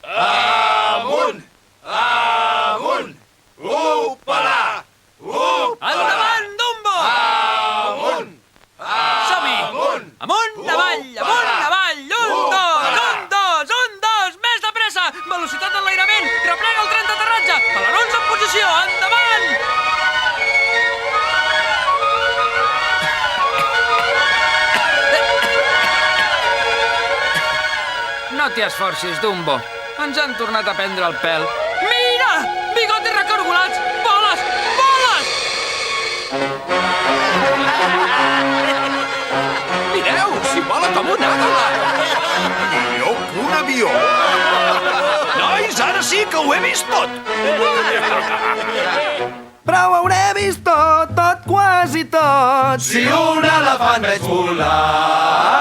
Amunt! Amunt! Upala! Endavant, Dumbo! Amunt! Som-hi! Amunt, avall, amunt, avall! Un, dos! Més de pressa! Velocitat d'enlairament! Replega el tren d'aterratge! Alerons en posició! Endavant! No t'hi esforcis, Dumbo. Ens han tornat a prendre el pèl. Mira! Bigotis recargolats! Boles! Boles! Mireu, s'hi vola com un àguila. Millor que un avió! Nois, ara sí que ho he vist tot. Però ho hauré vist tot, tot, quasi tot. Si un elefant veig volar